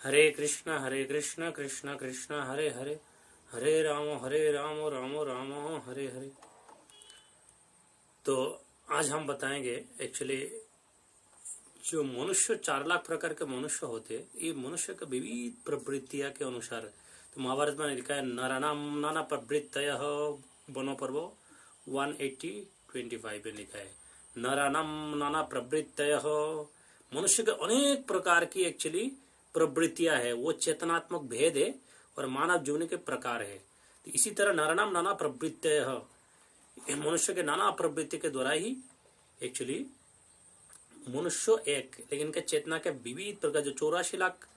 हरे कृष्ण कृष्ण कृष्ण हरे हरे, हरे राम राम राम हरे हरे। तो आज हम बताएंगे एक्चुअली जो मनुष्य 4 लाख प्रकार के मनुष्य होते, ये मनुष्य के विविध प्रवृत्तियां के अनुसार। तो महाभारत में लिखा है नराणाम नाना प्रवृत्तयः, वनो पर्व 180:25 में लिखा है नराणाम नाना प्रवृत्तयः। मनुष्य के अनेक प्रकार की एक्चुअली प्रवृत्तियां है, वो चेतनात्मक भेद है और मानव जीवन के प्रकार है। तो इसी तरह नराणाम नाना प्रवृत्तयः, मनुष्य के नाना प्रवृत्ति के द्वारा ही एक्चुअली मनुष्य एक, लेकिन इनके चेतना के विविध प्रकार, जो 84 लाख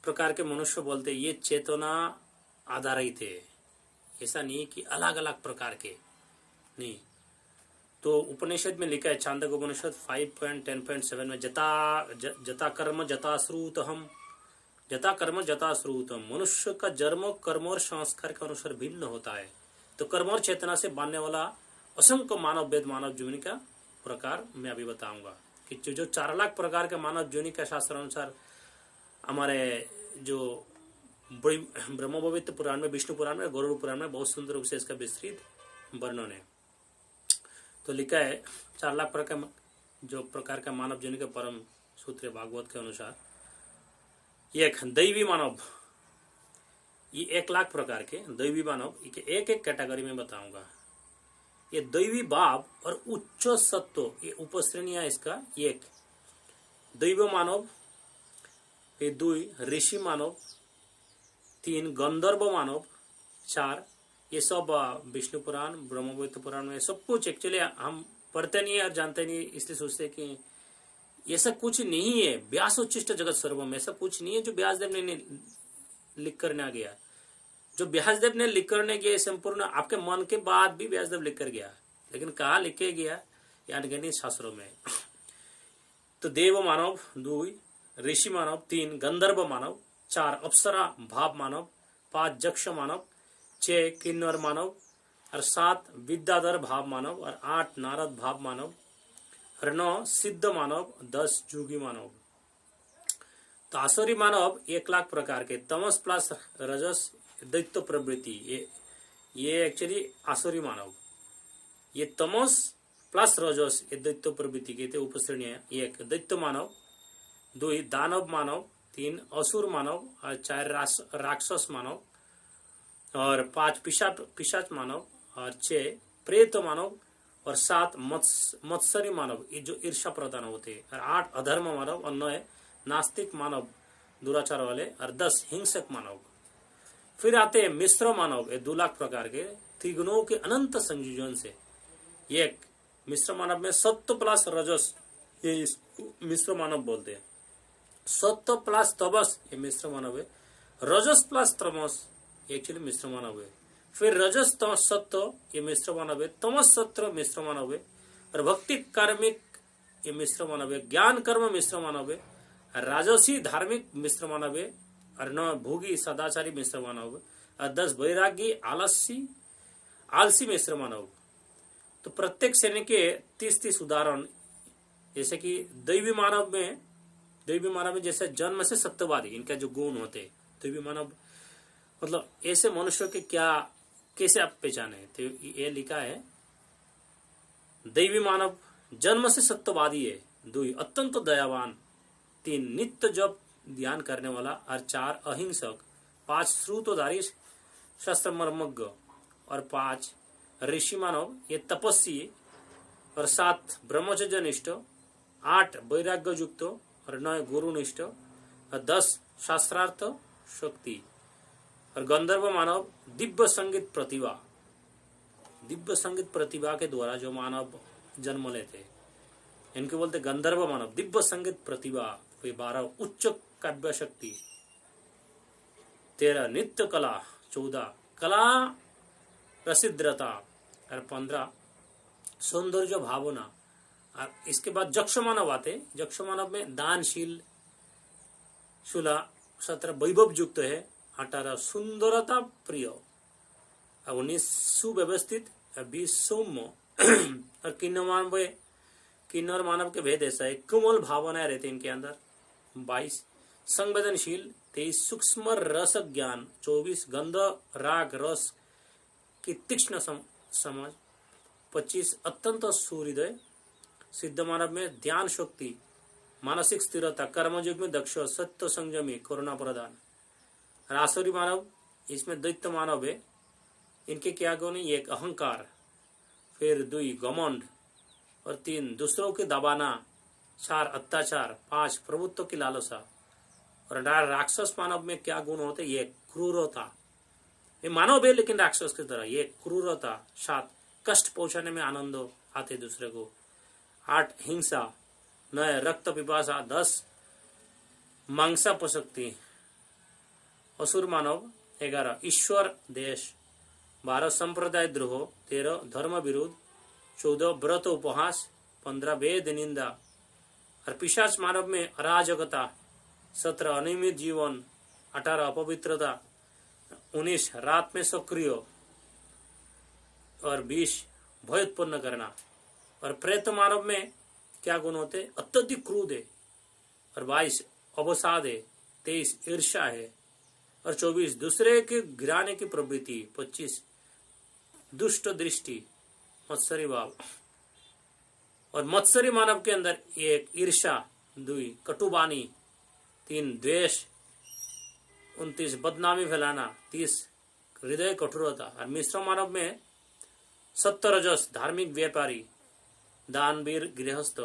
प्रकार के मनुष्य बोलते, ये चेतना आधारित है। ऐसा नहीं कि अलग अलग प्रकार के नहीं। तो उपनिषद में लिखा है छांदोग्य उपनिषद 5.10.7 में जता कर्म जता श्रुतहम, जता कर्म जता श्रुतहम। मनुष्य का जन्म कर्म और संस्कार के अनुसार भिन्न होता है। तो कर्म और चेतना से बांधने वाला असंख्य मानव वेद मानव जीवन का प्रकार मैं अभी बताऊंगा कि जो 4 लाख प्रकार के मानव जीवन के शास्त्र अनुसार हमारे जो ब्रह्मवैवर्त पुराण में, विष्णु पुराण में, गरुड़ पुराण में बहुत सुंदर रूप से इसका विस्तृत वर्णन है। तो लिखा है 4 लाख प्रकार जो प्रकार का मानव जीवन के परम सूत्र भागवत के अनुसार, एक दैवी मानव, ये 1 लाख प्रकार के दैवी मानव एक एक कैटेगरी में बताऊंगा। ये दैवी भाव और उच्च सत्व, ये उपश्रेणियां इसका। एक दैव मानव, ये 2 ऋषि मानव, 3 गंधर्व मानव, 4 ये सब विष्णु पुराण ब्रह्मवैवर्त पुराण में सब कुछ एक्चुअली हम पढ़ते नहीं है और जानते नहीं, इसलिए सोचते कि ये सब कुछ नहीं है। व्यास उच्चिष्ट जगत सर्वम, ऐसा कुछ नहीं है जो व्यासदेव ने लिख करने आ गया। जो व्यासदेव ने लिख करने गया संपूर्ण आपके मन के बाद भी व्यासदेव लिख कर गया, लेकिन कहा लिखे गया यानी गणित शास्त्रों में। तो देव मानव 2, ऋषि मानव 3, गंधर्व मानव 4, अप्सरा भाव मानव 5, जक्ष मानव 6, किन्नर मानव और 7, विद्याधर भाव मानव और 8, नारद भाव मानव और 9, सिद्ध मानव, 10, जोगी मानव। तो आसुरी मानव 1 लाख प्रकार के, तमस प्लस रजस दैत्य प्रवृत्ति, ये एक्चुअली आसुरी मानव। ये तमस प्लस रजस ये दैत्य प्रवृत्ति के उपश्रेणी। 1 दैत्य मानव, 2 दानव मानव, 3 असुर मानव और 4 राक्षस मानव और 5 पिशाच मानव और 6 प्रेत मानव और 7 मत्सरी मानव, ये जो ईर्षा प्रधान होते हैं, और 8 अधर्म मानव और 9 नास्तिक मानव दुराचार वाले और 10 हिंसक मानव। फिर आते हैं मिश्र मानव, ये 2 लाख प्रकार के त्रिगुणों के अनंत संयोजन से। एक मिश्र मानव में सत्व प्लस रजस, ये मिश्र मानव बोलते हैं। सत्व प्लस तपस ये मिश्र मानव है। रजस प्लस तमस एक्चुअली मिश्र मानव है। फिर रजस तमस सत्व ये मिश्र मानव है। तमस सत्व मिश्र मानव है। और भक्ति कार्मिक ये मिश्र मानव है। ज्ञान कर्म मिश्र मानव है। राजसी धार्मिक मिश्र मानव है। और 9 भोगी सदाचारी मिश्र मानव है। और 10 वैरागी आलसी मिश्र मानव। तो प्रत्येक श्रेणी के 30-30 उदाहरण, जैसे कि दैवी मानव में जैसे जन्म से सत्यवादी, इनका जो गुण होते दैवी मानव मतलब ऐसे मनुष्य के क्या कैसे आप पहचाने। तो ये लिखा है दैवी मानव जन्म से सत्यवादी है, 2 अत्यंत दयावान, 3 नित्य जप ध्यान करने वाला और 4 अहिंसक, 5 श्रुतधारी शस्त्र मर्मज्ञ और 5 ऋषि मानव ये तपस्वी और 7 ब्रह्मचर्य निष्ठ, 8 वैराग्य युक्त और 9 गुरु निष्ठ और 10 शास्त्रार्थ शक्ति। और गंधर्व मानव दिव्य संगीत प्रतिभा के द्वारा जो मानव जन्म लेते इनके बोलते गंधर्व मानव। दिव्य संगीत प्रतिभा 12 उच्च काव्य शक्ति, 13 नित्य कला, 14 कला रसिद्रता और 15 सौंदर्य भावना। और इसके बाद जक्ष मानव आते। जक्ष मानव में दानशील, 16 17 वैभव युक्त है, 18 सुंदरता प्रिय, 19 सुव्यवस्थित, 20 सौम्य। और किन्नर मानव के भेद ऐसा है, कोमल भावनाएं रहते इनके अंदर, 22 संवेदनशील, 23 सूक्ष्म रस ज्ञान, 24 गंध राग रस की तीक्ष्ण समझ, 25 अत्यंत सूर्योदय, सिद्ध मानव में ध्यान शक्ति, मानसिक स्थिरता, कर्मयोग में दक्ष, सत्य संयमी, करुणा प्रदान। आसुरी मानव इसमें दैत्य मानव है, इनके क्या गुण है? 1 अहंकार, फिर 2 घमंड, और 3 दूसरों के दबाना, 4 अत्याचार, 5 प्रभुत्व की लालसा। और राक्षस मानव में क्या गुण होते? 1 क्रूरता, ये मानव है लेकिन राक्षस की तरह, 1 क्रूरता, 7 कष्ट पहुंचाने में आनंद आते दूसरे को, 8 हिंसा, 9 रक्त पिपासा, 10 मांसा पशक्ति। असुर मानव 11 ईश्वर देश, 12 संप्रदाय द्रोह, 13 धर्म विरोध, 14 व्रत उपहास, 15 वेद निंदा। और पिशाच मानव में अराजकता, 17 अनियमित जीवन, 18 अपवित्रता, 19 रात में सक्रिय, और 20 भय उत्पन्न करना। और प्रेत मानव में क्या गुण होते? अत्यधिक क्रोध है, और 22 अवसाद है, 23 ईर्ष्या है, और 24 दूसरे के गिराने की प्रवृत्ति, 25 दुष्ट दृष्टि, मत्सरी भाव। और मत्सरी मानव के अंदर 1 ईर्ष्या, 2 कटुबानी, 3 द्वेष, 29 बदनामी फैलाना, 30 हृदय कठोरता। और मिश्र मानव में 70 रजस, धार्मिक व्यापारी, दानवीर गृहस्थ,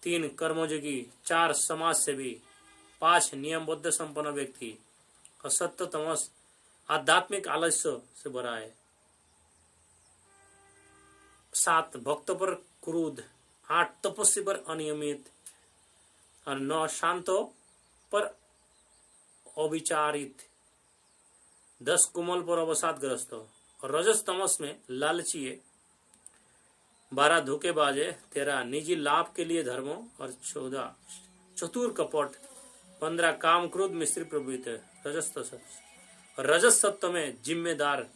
3 कर्मयोगी, 4 समाज सेवी, 5 नियमबद्ध संपन्न व्यक्ति, और 7 तमस आध्यात्मिक आलस्य से भरा है, 7 भक्त पर क्रोध, 8 तपस्वी पर अनियमित, और 9 शांतो पर अविचारित, 10 कुमल पर अवसादग्रस्त। और रजस तमस में लालची है, 12 धोखेबाज है, 13 निजी लाभ के लिए धर्म, और 14 चतुर कपट, 15 काम क्रोध मिश्रित प्रवृत्ति है, रजस तत्व। और रजस तत्व में जिम्मेदार,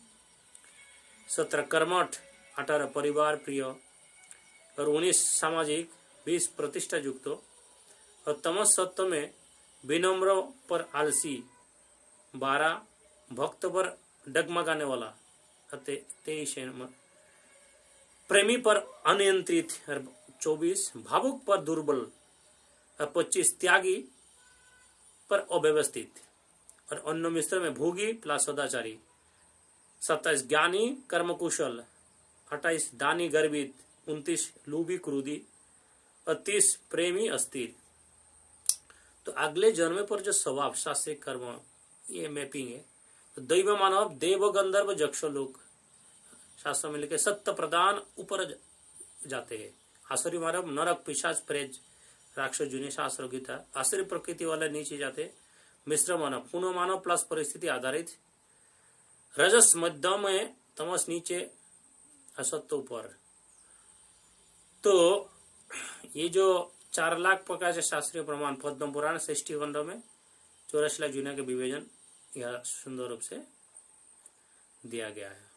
17 कर्मठ, 18 परिवार प्रिय, और 19 सामाजिक, 20 प्रतिष्ठा युक्त। और तमस सत्व में विनम्र पर आलसी, 12 भक्त पर डगमगाने वाला, 23 प्रेमी पर अनियंत्रित, 24 भावुक पर दुर्बल, और 25 त्यागी पर अव्यवस्थित। और अन्न मिश्र में भोगी प्लस सदाचारी, 27 ज्ञानी कर्मकुशल, 28 दानी गर्वित, 29 लोभी क्रोधी, और 30 प्रेमी अस्थिर। तो अगले जन्म पर जो स्वभाव शास्त्रीय कर्म ये मैपिंग है। तो दैव मानव देव गंधर्व यक्ष लोग शास्त्र में लिखे सत्य प्रदान ऊपर जाते हैं। आसुरी मानव नरक पिशाच प्रेत राक्षस जूने शास्त्र गीता। आसुरी प्रकृति वाले नीचे जाते। मिश्र मानव पुनः मानव प्लस परिस्थिति आधारित। रजस मध्य में, तमस नीचे, असत्य ऊपर। तो ये जो 4 लाख प्रकार से शास्त्रीय प्रमाण पद्म पुराण 60 खंड में 84 लाख जुनिया के विवेचन यह सुंदर रूप से दिया गया है।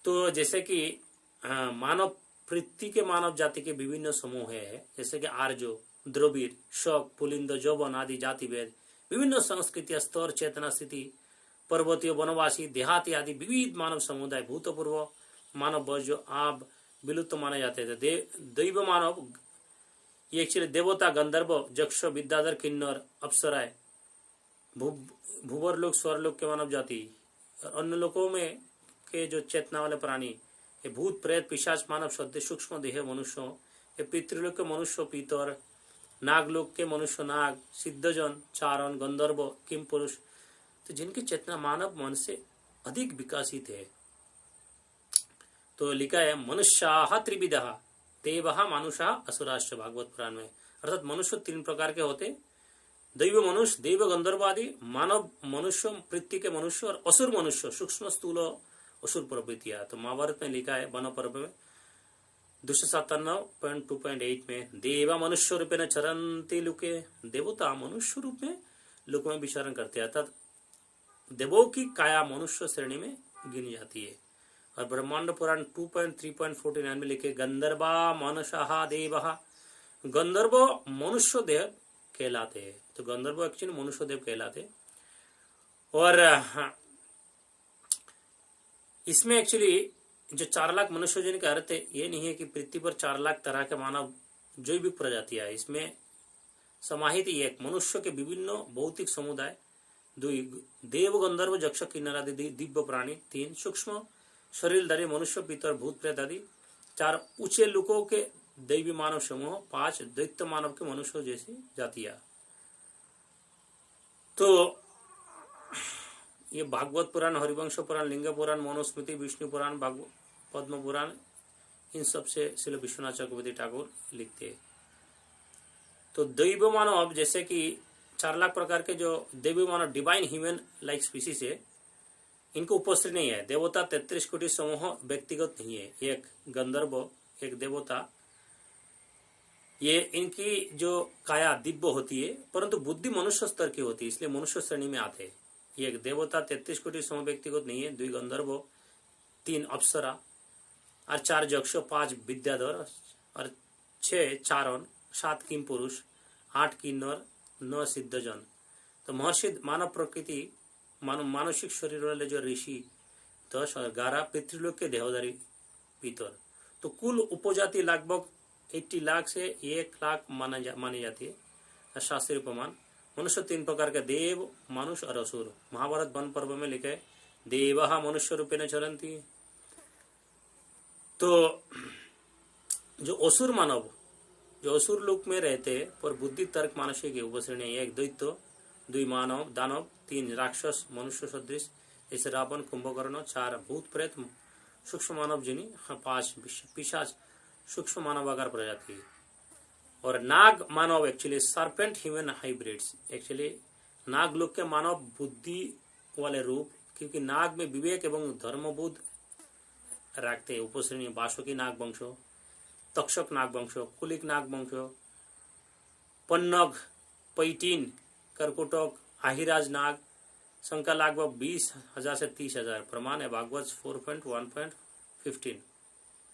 तो जैसे कि मानव पृथ्वी के मानव जाति के विभिन्न समूह है, जैसे कि आर्यो, द्रविड़, शक, पुलिंद, जौवन आदि जाति भेद, विभिन्न संस्कृति स्तर, चेतना स्थिति, पर्वतीय, वनवासी, देहाती आदि विविध मानव समुदाय, भूतपूर्व मानव वर्ग जो आप विलुप्त माने जाते थे। दैव मानव ये एक्चुअली देवता, गंधर्व, यक्ष, विद्याधर, किन्नर, अप्सराय, भूवर लोग, स्वर लोग के मानव जाति, और अन्य लोगों में के जो चेतना वाले प्राणी, ये भूत, प्रेत, पिशाच, मानव, सद्य, सूक्ष्म देह मनुष्यों, ये पितृलोक के मनुष्य पीतर, नागलोक के मनुष्य नाग, सिद्धजन, चारण, गंधर्व, किम पुरुष, तो जिनकी चेतना मानव मन से अधिक विकसित है। तो लिखा है मनुष्याः त्रिविधः देवः मानुषः असुराश्च, भागवत पुराण में। अर्थात मनुष्य 3 प्रकार के होते, दैव मनुष्य, देव गंधर्व आदि, मानव मनुष्य, पृथ्वी के मनुष्य, और असुर मनुष्य, सूक्ष्म स्थूल असुर प्रवृत्तियां। तो महाभारत में लिखा है वन पर्व में 297.2.8 में देवा मनुष्य रूपेण चरन्ति लोके, देवता मनुष्य रूप में लोक में विचरण करते हैं, अर्थात देवों की काया मनुष्य श्रेणी में गिनी जाती है। और ब्रह्मांड पुराण 2.3.49 में लिखे गंधर्वा मनसः देवः, गंधर्व मनुष्य देह कहलाते हैं। तो गंधर्व एक्चुअली मनुष्य देव कहलाते। और इसमें एक्चुअली जो 4 लाख मनुष्य जन का अर्थ है ये नहीं है कि पृथ्वी पर 4 लाख तरह के मानव जैविक प्रजातियां है। इसमें समाहित एक मनुष्य के विभिन्न भौतिक समुदाय, 2 देव गंधर्व यक्ष किन्नर आदि दिव्य प्राणी, 3 सूक्ष्म शरीरधारी मनुष्य पितर भूत प्रेत आदि, 4 ऊंचे लोगों के दैवी मानव समूह, 5 दैत्य मानव के मनुष्य जैसी जातियां। तो ये भागवत पुराण, हरिवंश पुराण, लिंग पुराण, मनुस्मृति, विष्णु पुराण, पद्म पुराण, इन सब से श्री विश्वनाथ चक्रवर्ती ठाकुर लिखते हैं। तो दैव मानव जैसे कि 4 लाख प्रकार के जो दैवी मानव डिवाइन ह्यूमन लाइक स्पीसीज है, इनको उपस्थित नहीं है। देवता 33 कोटि समूह व्यक्तिगत नहीं है, एक गंधर्व, एक देवता, ये इनकी जो काया दिव्य होती है परंतु बुद्धि मनुष्य स्तर की होती है, इसलिए मनुष्य श्रेणी में आते हैं। एक देवता 33 कोटि समूह व्यक्तिगत नहीं है, 2 गंधर्व, 3 अप्सरा और 4 यक्ष, 5 विद्याधर और 6 चारण, 7 किम पुरुष, 8 किन्नर, 9 सिद्धजन। तो महर्षि मानव प्रकृति मानसिक शरीर वाले जो ऋषि 10 और 11 पृथ्वीलोक के देहधारी पितर। तो कुल उपजाति लगभग 80 लाख से 1 लाख मानी जाती है। शास्त्रीय प्रमाण मनुष्य 3 प्रकार के, देव, मनुष्य और असुर। महाभारत वन पर्व में लिखे देवः मनुष्य रूपेण चरन्ति। तो जो असुर मानव, जो असुर लोक में रहते पर बुद्धि तर्क मानसिक उपश्रेणी, 1 दैत्य, 2 मानव दानव, 3 राक्षस मनुष्य सदृश जैसे रावण कुंभकर्ण, 4 भूत प्रेत सूक्ष्म मानव जिनी, 5 पिशाच सूक्ष्म मानव आकार प्रजाति, और नाग मानव actually serpent human hybrids. Actually नाग लोग के मानव बुद्धि वाले रूप, क्योंकि नाग में विवेक एवं धर्मबोध रखते हैं। उपश्रेणी बासुकी नाग वंशो, तक्षक नाग वंशो, कुलिक नाग वंशो, पन्नग, पैटिन, कर्कोटक, आहिराज नाग। संख्या लगभग 20,000 से 30,000। प्रमाण है भागवत 4.1.15।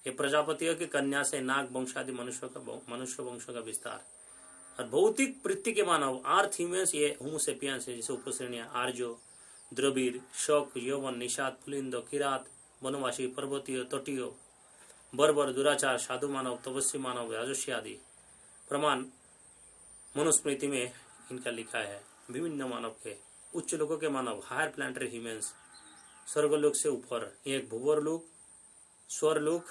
ये प्रजापतियों की कन्या से नाग वंश आदि मनुष्य वंशों का विस्तार। और भौतिक वृत्ति के मानव अर्थ ह्यूमन्स, ये होमोसेपियंस है, जैसे उपश्रेणियां आर्यो, द्रविड़, शौक, यौवन, निषाद, पुलिंदो, किरात, वनवासी, पर्वतीय, तटीय, बर्बर, दुराचार, साधु मानव, तपस्वी मानव, राजस्वी आदि। प्रमाण मनुस्मृति में इनका लिखा है। विभिन्न मानव के उच्च लोगों के मानव, हायर प्लानिटरी ह्यूमन्स, स्वर्गलोक से ऊपर, एक भूवरलोक, स्वरलोक,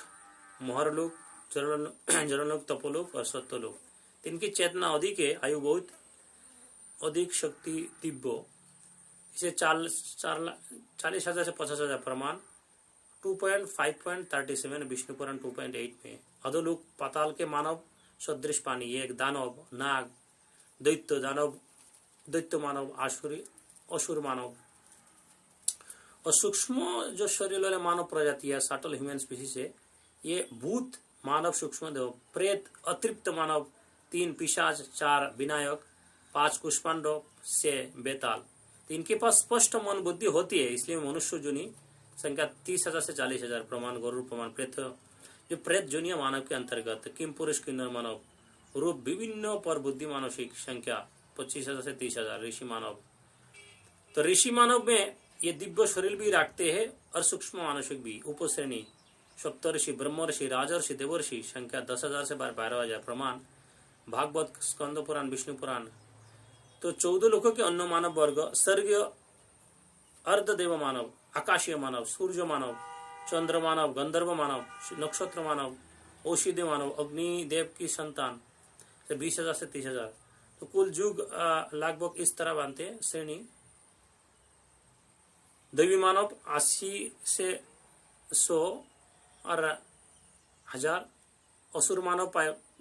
मोहरलोक, जरलोक, तपोलोक और सत्यलोक। इनकी चेतना अधिक है, आयु बहुत अधिक, शक्ति दिव्य। इसे 40,000 से 50,000। प्रमाण 2.5.37 विष्णु पुराण 2.8 में। अधोलोक पाताल के मानव सदृश पानी, एक दानव, नाग, दैत्य दानव, दैत्य मानव, आसुरी, असुर मानव। और सूक्ष्म जो शरीर वाले मानव प्रजाति है, सटल ह्यूमन स्पीसीज है, ये भूत मानव, सूक्ष्म देव, प्रेत, अतृप्त मानव, 3 पिशाच, 4 विनायक, 5 कुष्मांडव से बेताल। तो इनके पास स्पष्ट मन बुद्धि होती है, इसलिए मनुष्य जुनी संख्या 30,000 से 40,000। प्रमाण गरुड़ प्रमाण। प्रेत जो प्रेत जुनिया मानव के अंतर्गत, किम पुरुष किन्नर मानव रूप विभिन्न पर बुद्धि मानसिक संख्या 25,000 से 30,000। ऋषि मानव, तो ऋषि मानव में ये दिव्य शरीर भी रखते हैं और सूक्ष्म मानसिक भी। उपश्रेणी सप्तऋषि, ब्रह्मऋषि, राजर्षि, देवर्षि, संख्या 10,000 से 12,000। प्रमाण भागवत, स्कंद पुराण, विष्णु पुराण। तो 14 लोगों के अन्य मानव वर्ग, स्वर्गीय अर्धदेव मानव, आकाशीय मानव, सूर्य मानव, चंद्र मानव, गंधर्व मानव, नक्षत्र मानव, औषधि मानव, अग्निदेव की संतान से 20,000 से 30,000। तो कुल युग लगभग इस तरह बनते हैं। श्रेणी दैवी मानव 80 से 100 और 1000। असुर मानव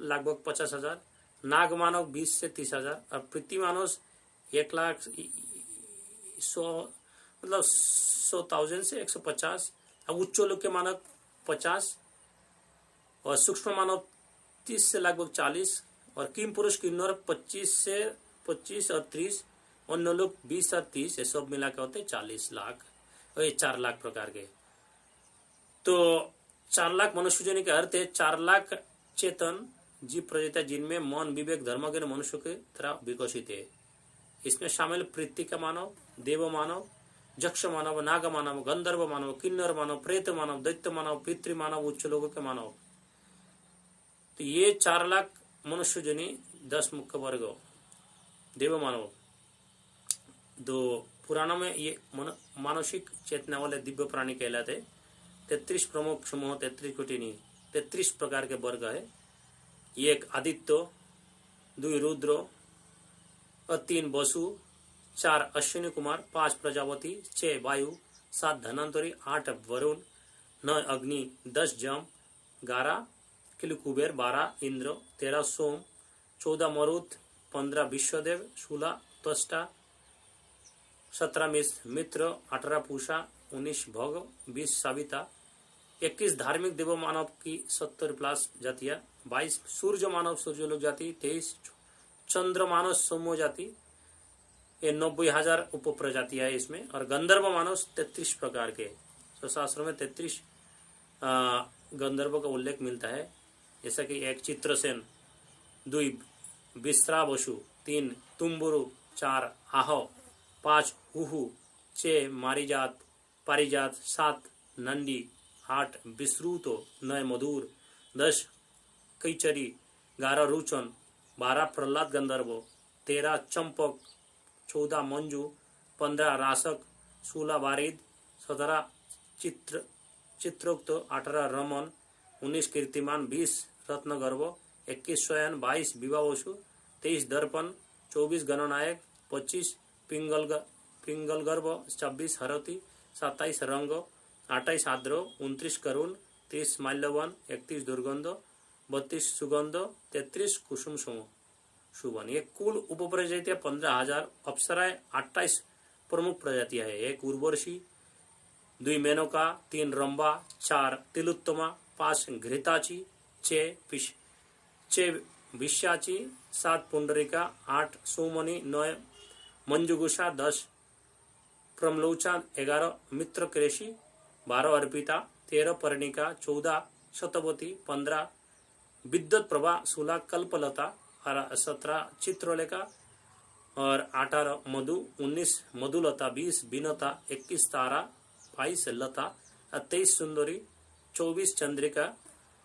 लगभग 50,000। नाग मानव 20 से 30,000। और पृथ्वी मानव 1,00,100 मतलब 100,000 से 150। अब उच्च लोक के मानव 50 और सूक्ष्म मानव 30 से लगभग 40। और किम पुरुष किन्नर 25 से 25 और 30। अन्य लोग 20 और 30, ये सब मिला के होते 40 लाख और ये 4 लाख प्रकार के। तो 4 लाख मनुष्य जोनि के अर्थ है 4 लाख चेतन जीव प्रजातियां जिनमें मन विवेक धर्म के मनुष्य की तरह विकसित है। इसमें शामिल पृथ्वी का मानव, देव मानव, जक्ष मानव, नाग मानव, गंधर्व मानव, किन्नर मानव, प्रेत मानव, दैत्य मानव, पितृ मानव, उच्च लोगों के मानव। तो ये 4 लाख मनुष्य जनी 10 मुख्य वर्ग देव मानव। दो पुराणों में ये मानसिक चेतना वाले दिव्य प्राणी कहलाते। 33 प्रमुख समूह, 33 कोटि नहीं, 33 प्रकार के वर्ग है। 1 आदित्य, 2 रुद्र और 3 वसु, 4 अश्विनी कुमार, 5 प्रजापति, 6 वायु, 7 धनवंतरी, 8 वरुण, 9 अग्नि, 10 जम, 11 कुबेर, 12 इंद्र, 13 सोम, 14 मरुत, 15 विश्वदेव, 16 त्वष्टा, 17 मित्र, 18 पूषा, 19 भोग, 20 साविता, 21 धार्मिक देव मानव की 70+ जातियां, 22 सूर्य मानव सूर्यलोक जाति, 23 चंद्र मानव समूह जाति, ये 90,000 उप प्रजातियां है इसमें। और गंधर्व मानव 33 प्रकार के। तो शास्त्रों में 33 गंधर्व का उल्लेख मिलता है, जैसा कि 1 चित्रसेन, 2 विश्रावसु, 3 तुम्बुरु, 4 आहो, 5 हुहु, 6 मारिजात पारिजात, 7 नंदी, 8 विश्रुतो, 9 मधुर, 10 कैचरी, 11 रुचन, 12 प्रहलाद गंधर्व, 13 चंपक, 14 मंजू, 15 रासक, 16 वारिद, 17 चित्रोक्त, 18 रमन, 19 कीर्तिमान, 20 रत्नगर्भ, 21 स्वयं, 22 विवाहवसु, 23 दर्पण, 24 गणनायक, 25 पिंगलगर्भ, 26 हरती, 27 रंग, 28 आद्र, 29 करुण, 30 माल्यवन, 31 दुर्गंध, 32 सुगंध, 33 कुसुम सुवन। ये कुल उपप्रजातियां 15,000, अप्सराएं 28 प्रमुख प्रजातियां है। 1 उर्वशी, 2 मेनका, 3 रंबा, 4 तिलोत्तमा, 5 घृताची, 6 विश्याची, 7 पुंडरिका, 8 सोमनी, 9 मंजुगुषा, 10 प्रमलोचा, 11 मित्र क्रेशी, 12 अर्पिता, 13 पर्णिका, 14 शतवती, 15 विद्युत प्रभा, 16 कल्पलता, 17 चित्रलेखा और 18 मधु, 19 मधुलता, 20 बीनता, 21 तारा, 22 लता, 23 सुंदरी, 24 चंद्रिका,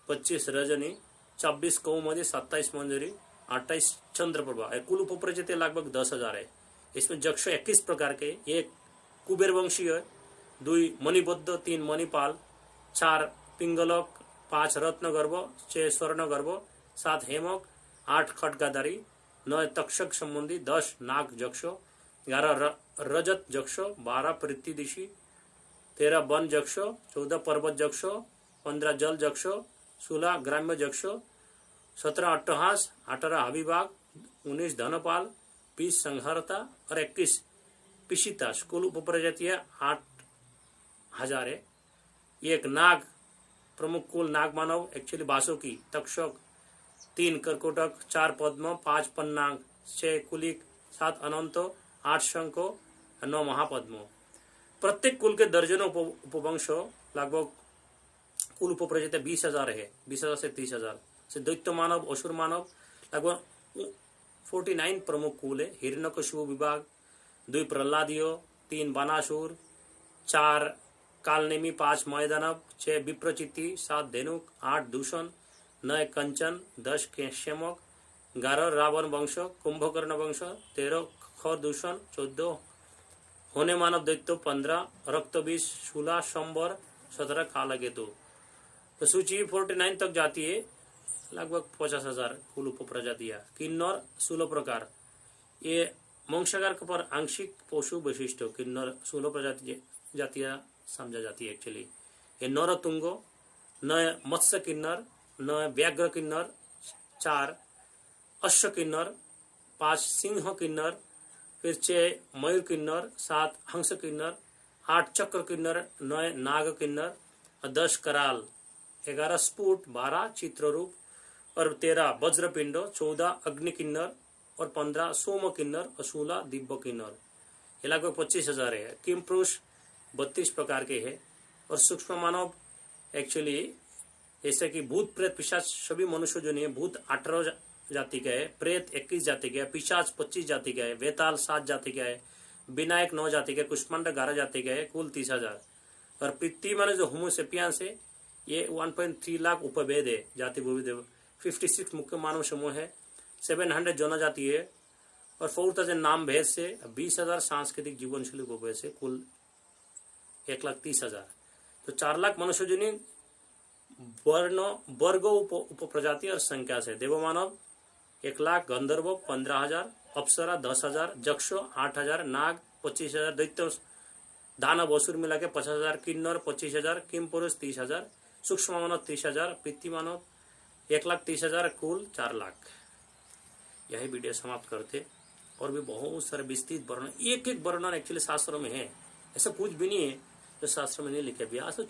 25 रजनी, 26 कौमुदी, 27 मंजरी, 28 चंद्रप्रभा। कुल उपप्रजाति लगभग 10,000 है। इसमें जक्ष 21 प्रकार के, 1 कुबेर वंशीय, 2 मणिबद्ध, 3 मणिपाल, 4 पिंगलक, 5 रत्नगर्भ, 6 स्वर्णगर्भ, 7 हेमक, 8 खड्गाधारी, 9 तक्षक संबंधी, 10 नाग जक्ष, 11 रजत जक्ष, 12 पृथ्वी, 13 वन जक्ष, 14 पर्वत जक्ष, 15 जल जक्ष, 16 ग्राम्य जक्ष, 17 अट्टहास, 18 हविभाग, 19 धनपाल, 20 संहारता और 21 पिशितास। कुल उपप्रजातियां 8,000 है। 1 नाग प्रमुख कुल नाग मानव एक्चुअली बासुकी, तक्षक, 3 कर्कोटक, 4 पद्म, 5 पन्नाग, 6 कुलिक, 7 अनंत, 8 शंको, 9 महापद्म। प्रत्येक कुल के दर्जनों उपवंश, लगभग कुल उपप्रजातियां 20,000 है, 20,000 से 30,000। से दैत्य मानव, असुर मानव लगभग 49 प्रमुख कुल है। हिरण्यकशिपु विभाग, 2 प्रहलादियो, 3 बानासुर, 4 कालनेमी, 5 मयदानव, 6 विप्रचिति, 7 धेनुक, 8 दूषण, 9 कंचन, 10 केश्यमक, 11 रावण वंश, कुंभकर्ण वंश, 13 खरदूषण, 14 होने मानव दैत्य, 15 रक्तबीज, 16 शंबर, 17 कालकेतु। तो सूची 49 तक जाती है। लगभग 50,000 कुल उपप्रजातियां। किन्नर 16 प्रकार, ये मंशाकार पर आंशिक पशु वैशिष्ट किन्नर 16 प्रजाति जातियां समझा जाती है एक्चुअली। ये नरतुंग, 9 मत्स्य किन्नर, 9 व्याघ्र किन्नर, 4 अश्व किन्नर, 5 सिंह किन्नर, फिर 6 मयूर किन्नर, 7 हंस किन्नर, 8 चक्र किन्नर, 9 नाग किन्नर, 10 कराल, 11 स्फुट, 12 चित्ररूप और 13 वज्रपिंड, 14 अग्नि किन्नर और 15 सोम किन्नर और 16 दिव्य किन्नर। ये लगभग 25,000 है। किम पुरुष 32 प्रकार के है। और सूक्ष्म मानव एक्चुअली जैसे कि भूत प्रेत पिशाच सभी मनुष्य जो नहीं है, भूत 18 जाति का है, प्रेत 21 जाति का है, पिशाच 25 जाति का है, वेताल 7 जाति का है, विनायक 9 जाति का, कुष्मांड 11 जाति का है, कुल 30,000। और पृथ्वी माने जो होमोसेपियंस है ये 1.3 लाख उपभेद है, जाति भूविदेव 56 मुख्य मानव समूह है, 700 जनजाति है और 4,000 नाम भेद से 20,000 सांस्कृतिक जीवनशैली उपभेद से कुल 1,30,000। तो 4 लाख मनुष्य जो वर्ग उप प्रजाति और संख्या से देव मानव 1 लाख, गंधर्व 15,000, अप्सरा 10,000, जक्षो 8,000, नाग 25,000, दैत्य दानव असुर मिला के 50,000, किन्नर 25,000, किम पुरुष 30,000, सूक्ष्म मानव 30,000, पृथ्वी मानव 1,30,000, कुल 4 लाख। यही वीडियो समाप्त करते। और भी बहुत सारे विस्तृत वर्णन, एक एक वर्णन एक्चुअली शास्त्र में है, ऐसा कुछ भी नहीं है जो शास्त्र में नहीं लिखे भी। आज तो